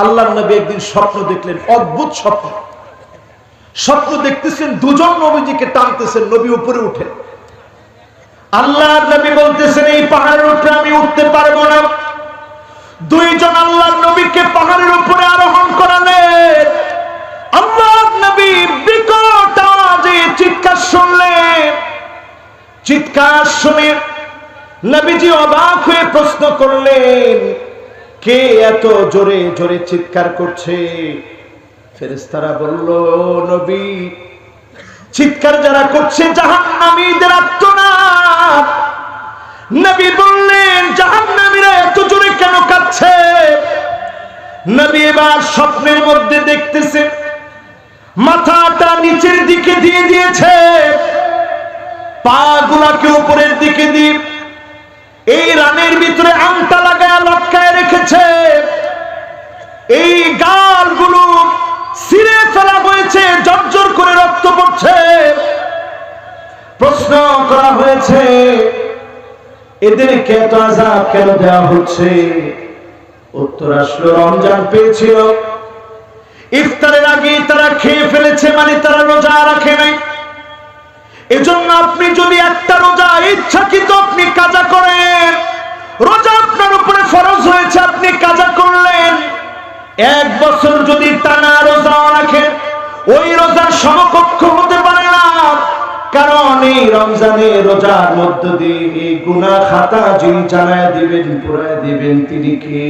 আল্লাহর নবী একদিন স্বপ্ন দেখলেন, অদ্ভুত স্বপ্ন। স্বপ্ন দেখতেছেন দুজন নবীজিকে টানতেছেন, নবী উপরে উঠেন। আল্লাহর নবী বলতেছেন, এই পাহাড়ের উপরে আমি উঠতে পারবো না। দুইজন আল্লাহর নবীকে পাহাড়ের উপরে আরোহণ করালেন। আল্লাহর নবী বিকট আওয়াজে চিৎকার শুনলেন। চিৎকার শুনে নবীজি অবাক হয়ে প্রশ্ন করলেন, কে এত জোরে জোরে চিৎকার করছে? ফেরেশতারা বলল, নবী, চিৎকার যারা করছে জাহান্নামীদের আত্মনাদ। নবী বললেন, জাহান্নামীরা এত জোরে কেন কাঁদছে? নবী এবার স্বপ্নের মধ্যে দেখতেছে মাথাটা নিচের দিকে দিয়ে দিয়েছে, পা গুলাকে উপরের দিকে দিয়ে এই রানের ভিতরে আংটা লাগায় লটকায় রেখেছে। এই গালগুলো ছিঁড়ে ফেলা হয়েছে, জর্জর করে রক্ত পড়ছে। প্রশ্ন করা হয়েছে, এদেরকে এত আযাব কেন দেওয়া হচ্ছে? উত্তর আসলো, রমজান পেয়েছিল, ইফতারের আগে তারা খেয়ে ফেলেছে, মানে তারা রোজা রাখে নাই। এজন্য আপনি যদি একটা রোজা ইচ্ছাকৃত আপনি কাজা করেন, রোজা আপনার উপরে ফরজ হয়েছে, আপনি কাজা করলেন, 1 বছর যদি টানা রোজা রাখেন, ওই রোজার সমকক্ষ হতে পারে না। কারণ এই রমজানে রোজার মধ্য দিয়ে গুনাহ খাতা যিনি জানায় দিবেন, পুরায় দিবেন, তিনি কে?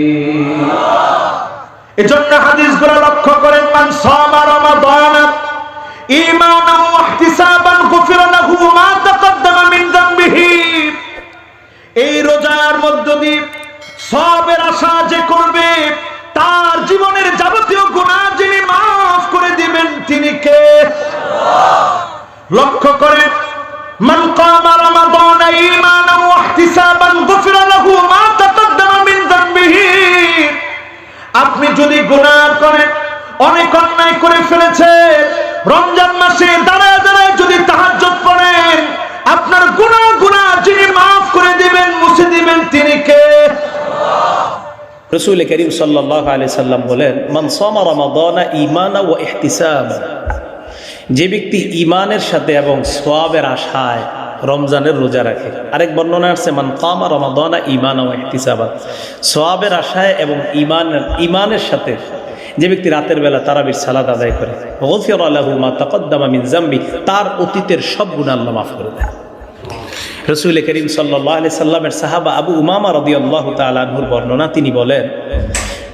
এজন্য হাদিসগুলো লক্ষ্য করেন, মান সামা রমাদান ঈমানান ওয়া ইহতিসাবান গুফিরা লাহু মা তাকদ্দামা মিন যামবিহি। এই রোজার মধ্য দিয়ে সওয়াবের আশা যে করবে, তার জীবনের যাবতীয় গুনাহ যিনি maaf করে দিবেন, তিনি কে? লক্ষ্য করেন, মান কামা রমাদান ঈমানান ওয়া ইহতিসাবান গুফিরা লাহু মা তাকদ্দামা মিন যামবিহি। আপনি যদি গুনাহ করেন, অনেক অন্যায় করে ফেলেছেন, রমজান মাসে দাঁড়ায় দাঁড়ায় যদি তাহাজ্জুদ পড়েন, আপনার গুনাহ যিনি maaf করে দিবেন, মুছে দিবেন, তিনি কে? রাসূল করিম সাল্লাল্লাহু আলাইহি সাল্লাম বলেন, মান সামা রমাদান ঈমানান ওয়া ইহতিসাবান। যে ব্যক্তি ঈমানের সাথে এবং সওয়াবের আশায় রমজানের রোজা রাখে। আরেক বর্ণনা আছে, মান কামা রমাদান ঈমানান ওয়া ইহতিসাবান। সওয়াবের আশায় এবং ঈমানের সাথে যে ব্যক্তি রাতের বেলা তারাবির সালাত আদায় করে, গুফিরা লাহু মা তাকদ্দামা মিন যামবি, তার অতীতের সব গুনাহ আল্লাহ মাফ করে দেন। রাসূল করিম সাল্লাল্লাহু আলাইহি সাল্লামের সাহাবা আবু উমামা রাদিয়াল্লাহু তাআলা আনহুর বর্ণনা, তিনি বলেন,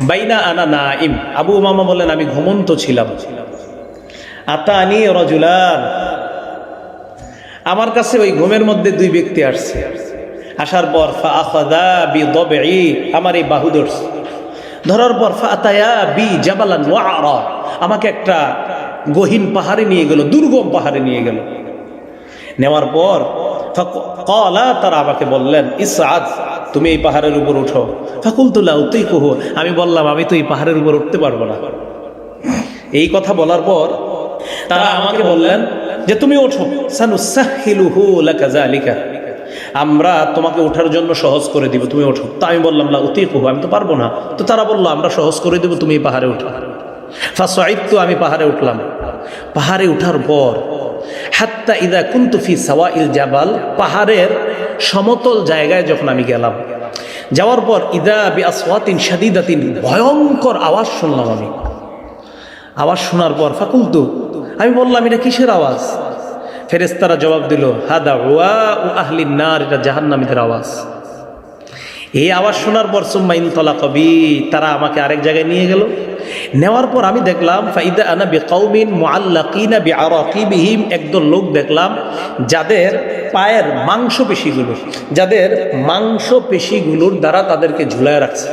বাইনা আনা নাইম, আবু উমামা বলেন, আমি ঘুমন্ত ছিলাম। আতানি রাজুলান, আমার কাছে ওই ঘুমের মধ্যে 2 ব্যক্তি আসছে। আসার পর ফাআখাযা বিদবঈ, আমার এই বাহু ধরছে। ধরার পর ফাতায়া বি জাবালান ওয়ারা, আমাকে একটা গহীন পাহাড়ে নিয়ে গেল, দুর্গম পাহাড়ে নিয়ে গেল। নেওয়ার পর ফাকালা, তারা আমাকে বললেন, ইসআদ, তুমি এই পাহাড়ের উপর উঠো। ফাকুলতু লা উতিকুহু, আমি বললাম, আমি তো এই পাহাড়ের উপর উঠতে পারবো না। এই কথা বলার পর তারা আমাকে বললেন যে তুমি ওঠো, সানুসাহিলুহু লাকা যালিকা, আমরা তোমাকে ওঠার জন্য সহজ করে দিব, তুমি ওঠো। তা আমি বললাম, লা উতিকুহু, আমি তো পারবো না। তো তারা বললো, আমরা সহজ করে দেব, তুমি এই পাহাড়ে ওঠো। ফাসাইদতু, আমি পাহাড়ে উঠলাম। পাহাড়ে ওঠার পর হাত্তা ইদা কুনতু ফি সাওয়াইল জাবাল, পাহাড়ের সমতল জায়গায় যখন আমি গেলাম, যাওয়ার পর ইদা বিআসওয়াতিন শাদীদাতিন, ভয়ঙ্কর আওয়াজ শুনলাম আমি। আওয়াজ শোনার পর ফাকুলতু, আমি বললাম, এটা কিসের আওয়াজ? ফেরেশতারা জবাব দিল, হাদা ওয়া আহলিন নার, এটা জাহান্নামীদের আওয়াজ। এই আওয়াজ শোনার পর সুম্মা ইনতালাকা বি, তারা আমাকে আরেক জায়গায় নিয়ে গেল। নেওয়ার পর আমি দেখলাম, ফাইদা আনা বিকাউমিন মুআল্লাকিনা বিআরাকিবিহিম, একদল লোক দেখলাম যাদের পায়ের মাংসপেশিগুলোর দ্বারা তাদেরকে ঝুলায় রাখছে।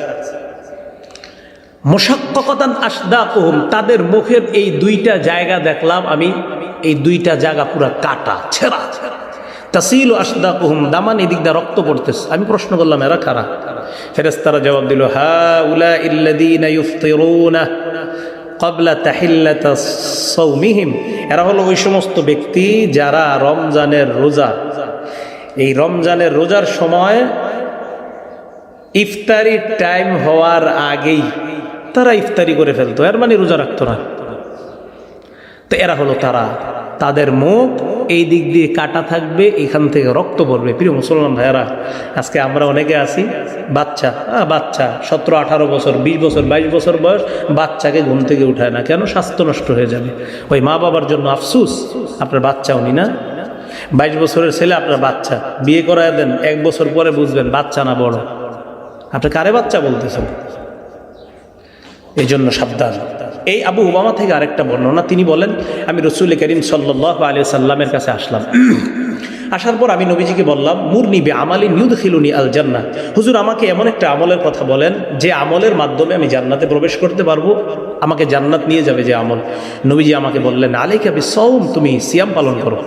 মুশাক্কাকাতান আসদাকুহুম, তাদের মুখের এই 2টা জায়গা দেখলাম আমি, এই 2টা জায়গা পুরা কাটা ছেঁড়া। তাসিলু আসদাকুহুম দামান, এদিক দিয়ে রক্ত পড়তেছে। আমি প্রশ্ন করলাম, এরা কারা? ফেরেশতারা জবাব দিল, হাউলা ইল্লাযীনা ইফতিরুনা ক্বাবলা তাহিল্লাতি সাওমিহিম, এরা হলো ওই সমস্ত ব্যক্তি যারা রমজানের রোজার সময় ইফতারির টাইম হওয়ার আগেই তারা ইফতারি করে ফেলতো, এর মানে রোজা রাখতো না। তো এরা হলো তারা, তাদের মুখ এই দিক দিয়ে কাটা থাকবে, এখান থেকে রক্ত পড়বে। প্রিয় মুসলমান ভাইয়ারা, আজকে আমরা অনেকে আছি বাচ্চা 17-18 বছর, 20 বছর, 22 বছর বয়স, বাচ্চাকে ঘুম থেকে উঠায় না। কেন? স্বাস্থ্য নষ্ট হয়ে যাবে। ওই মা বাবার জন্য আফসুস, আপনার বাচ্চা উনি না। 22 বছরের ছেলে আপনার বাচ্চা, বিয়ে করায় দেন, 1 বছর পরে বুঝবেন বাচ্চা না বড়। আপনি কারে বাচ্চা বলতেছেন? এই জন্য সাবধান। এই আবু উমামা থেকে আরেকটা বর্ণনা, তিনি বলেন, আমি রাসূল করিম সাল্লাল্লাহু আলাইহি সাল্লামের কাছে আসলাম। আসার পর আমি নবীজিকে বললাম, মুরনি বিআমালিন ইউদখিলুনি আল জান্নাহ, হুজুর আমাকে এমন একটা আমলের কথা বলেন যে আমলের মাধ্যমে আমি জান্নাতে প্রবেশ করতে পারবো, আমাকে জান্নাত নিয়ে যাবে যে আমল। নবীজি আমাকে বললেন, আলাইকা বিসসাওম, তুমি সিয়াম পালন করো।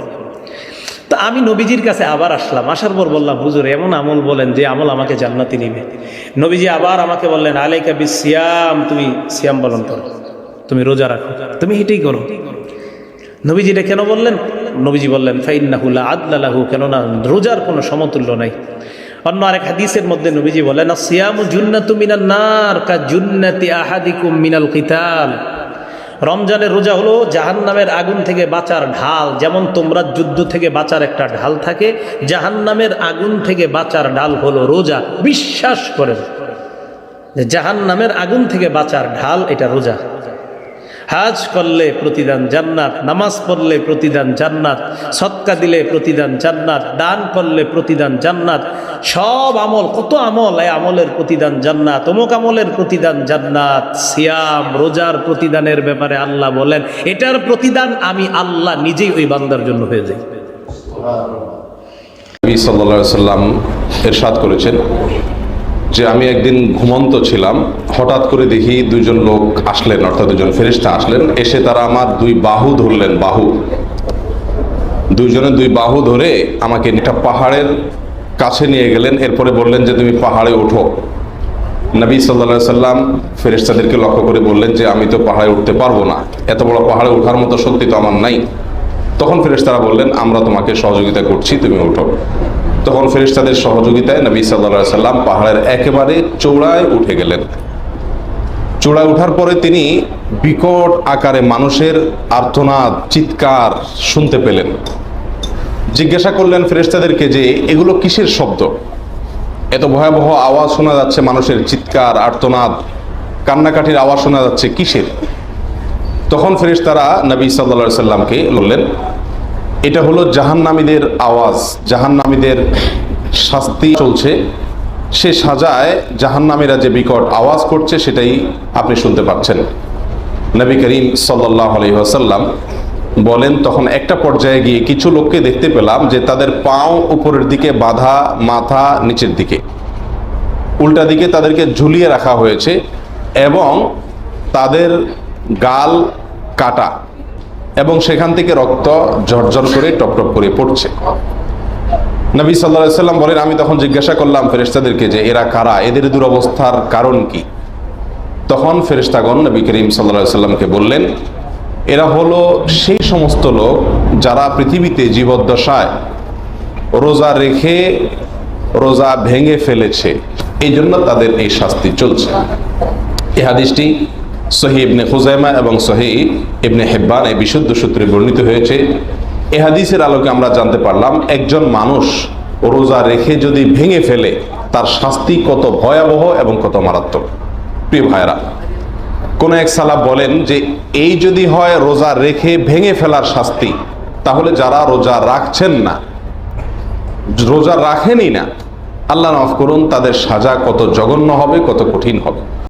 তো আমি নবীজির কাছে আবার আসলাম। আসার পর বললাম, হুজুর এমন আমল বলেন যে আমল আমাকে জান্নাতে নিবে। নবীজি আবার আমাকে বললেন, আলাইকা বিসিয়াম, তুমি সিয়াম পালন করো, তুমি রোজা রাখো, তুমি এটাই করো। নবীজি এটা কেন বললেন? নবীজি বললেন, ফাইন্নাহু লা আদলা লাহু, কেননা রোজার কোনো সমতুল্য নাই। অন্য আরেক হাদিসের মধ্যে নবীজি বলেন, আসিয়ামু জুন্নাতু মিনান নার কা জুন্নাতি আহাদিকুম মিনাল কিতাল, রমজানের রোজা হলো জাহান্নামের আগুন থেকে বাঁচার ঢাল। যেমন তোমরা যুদ্ধ থেকে বাঁচার একটা ঢাল থাকে, জাহান্নামের আগুন থেকে বাঁচার ঢাল হলো রোজা। বিশ্বাস করেন যে জাহান্নামের আগুন থেকে বাঁচার ঢাল এটা রোজা। হাজ করলে প্রতিদান জান্নাত, নামাজ পড়লে প্রতিদান জান্নাত, সদকা দিলে প্রতিদান জান্নাত, দান করলে প্রতিদান জান্নাত, সব আমল, কত আমল, এই আমলের প্রতিদান জান্নাত, অমুক আমলের প্রতিদান জান্নাত। সিয়াম, রোজার প্রতিদানের ব্যাপারে আল্লাহ বলেন, এটার প্রতিদান আমি আল্লাহ নিজেই ওই বান্দার জন্য হয়ে যাই। নবী সাল্লাল্লাহু আলাইহি সাল্লাম ইরশাদ করেছেন যে আমি একদিন ঘুমন্ত ছিলাম, হঠাৎ করে দেখি দুইজন লোক আসলেন, অর্থাৎ দুজন ফেরেশতা আসলেন। এসে তারা আমার 2 বাহু ধরলেন, দুইজনে 2 বাহু ধরে আমাকে একটা পাহাড়ের কাছে নিয়ে গেলেন। এরপরে বললেন যে তুমি পাহাড়ে ওঠো। নবী সাল্লাল্লাহু আলাইহি সাল্লাম ফেরেশতাদেরকে লক্ষ্য করে বললেন যে আমি তো পাহাড়ে উঠতে পারবো না, এত বড় পাহাড়ে ওঠার মতো শক্তি তো আমার নাই। তখন ফেরেশতারা বললেন, আমরা তোমাকে সহযোগিতা করছি, তুমি ওঠো। তখন ফেরেশতাদের সহযোগিতায় নবী সাল্লাল্লাহু আলাইহি সাল্লাম পাহাড়ের একেবারে চূড়ায় উঠে গেলেন। চূড়ায় ওঠার পরে তিনি বিকট আকারে মানুষের আর্তনাদ, চিৎকার শুনতে পেলেন। জিজ্ঞাসা করলেন ফেরেশতাদেরকে যে এগুলো কিসের শব্দ? এত ভয়াবহ আওয়াজ শোনা যাচ্ছে, মানুষের চিৎকার, আর্তনাদ, কান্নাকাটির আওয়াজ শোনা যাচ্ছে, কিসের? তখন ফেরেশতারা নবী সাল্লাল্লাহু আলাইহি সাল্লামকে বললেন, এটা হলো জাহান্নামীদের আওয়াজ, জাহান্নামীদের শাস্তি চলছে, সে সাজায় জাহান্নামীরা যে বিকট আওয়াজ করছে সেটাই আপনি শুনতে পাচ্ছেন। নবী করিম সাল্লাল্লাহু আলাইহি ওয়াসাল্লাম বলেন, তখন একটা পর্যায়ে গিয়ে কিছু লোককে দেখতে পেলাম যে তাদের পাও উপরের দিকে বাঁধা, মাথা নিচের দিকে, উল্টা দিকে তাদেরকে ঝুলিয়ে রাখা হয়েছে এবং তাদের গাল কাটা এবং সেখান থেকে রক্ত ঝরঝর করে টপটপ করে পড়ছে। নবী সাল্লাল্লাহু আলাইহি সাল্লাম বলেন, আমি তখন জিজ্ঞাসা করলাম ফেরেশতাদেরকে যে এরা কারা, এদের দুরবস্থার কারণ কি? তখন ফেরেশতাগণ নবী করিম সাল্লাল্লাহু আলাইহি সাল্লামকে বললেন, এরা হলো সেই সমস্ত লোক যারা পৃথিবীতে জীবদ্দশায় রোজা রেখে রোজা ভেঙে ফেলেছে, এই জন্য তাদের এই শাস্তি চলছে। এই হাদিসটি সহিহ ইবনে খুজাইমা এবং সহিহ ইবনে হিব্বান এই বিশুদ্ধ সূত্রে বর্ণিত হয়েছে। এই হাদিসের আলোকে আমরা জানতে পারলাম একজন মানুষ রোজা রেখে যদি ভেঙে ফেলে তার শাস্তি কত ভয়াবহ এবং কত মারাত্মক। প্রিয় ভাইরা, কোন এক সালাফ বলেন যে এই যদি হয় রোজা রেখে ভেঙে ফেলার শাস্তি, তাহলে যারা রোজা রাখছেন না, রোজা রাখেনই না, আল্লাহ মাফ করুন, তাদের সাজা কত জঘন্য হবে, কত কঠিন হবে।